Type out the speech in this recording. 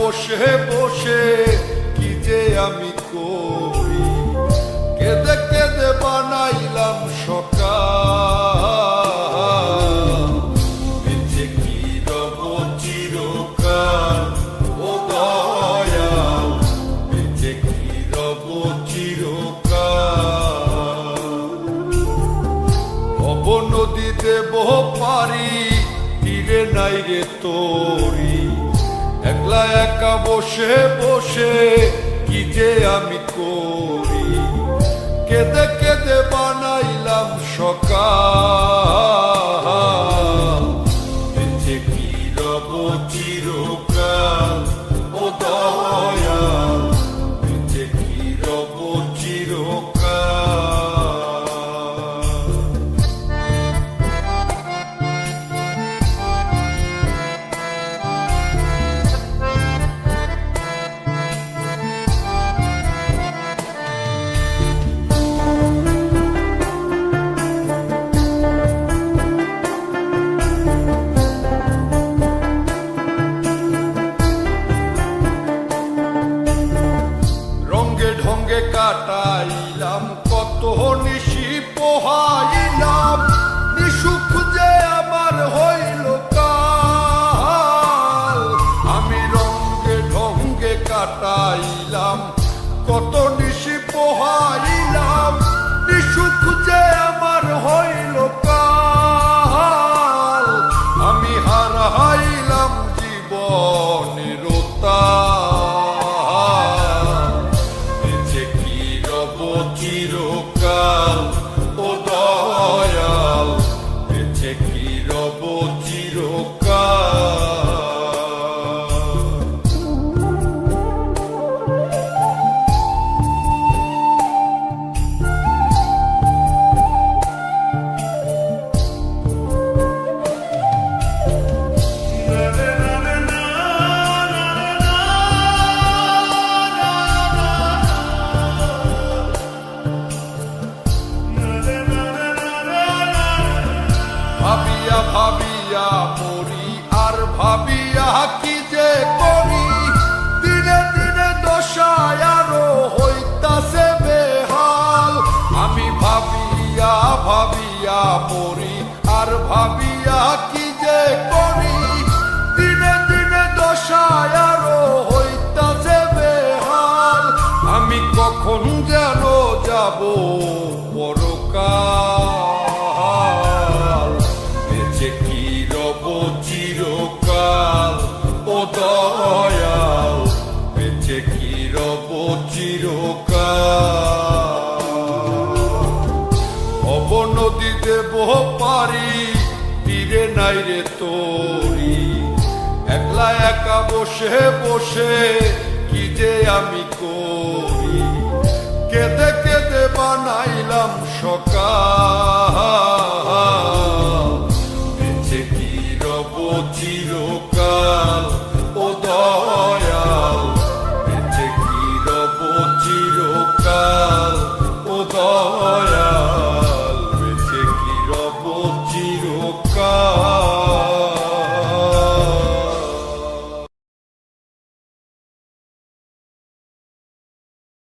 বসে বসে কি যে আমি করি, কেঁদে কেঁদে বানাইলাম সকাল। বেঁচে কি রব চিরকাল ও দয়াল, বেঁচে কি রব চিরকাল। ভব নদী দেব পারি, তীরে নাই রে তোরি, একলা একা বসে বসে কি যে আমি করি, কেঁদে কেঁদে বানাইলাম সকাল। বেঁচে কি রব চিরকাল ও দয়াল, বেঁচে কি রব চিরকাল। কাটাইলাম কত নিশি পোহাইলাম, নিশুক যে আমার হইল কাল। আমি রঙ্গে ঢঙ্গে কাটাইলাম কত নিশি পোহাইলাম, নিশুক যে আমার হইল কাল। আমি হারাইলাম জীবনের চিরকাল ও দয়াল, বেঁচে কি রব চিরকাল। ভাবিয়া ভাবিয়া মরি আর ভাবিয়া কি যে করি, দিনে দিনে দশায় আরো হইতাছে বেহাল। আমি ভাবিয়া ভাবিয়া মরি আর ভাবিয়া কি যে করি, দিনে দিনে দশায় আরো হইতাছে বেহাল। আমি কখন যেন যাব পরকাল, বেঁচে কি রব চিরকাল ও দয়াল, বেঁচে কি রব চিরকাল। ভব নদী দেব পারি, তীরে নাই রে তোরি, একলা একা বসে বসে কি যে আমি করি, কেঁদে কেঁদে বানাইলাম সকাল।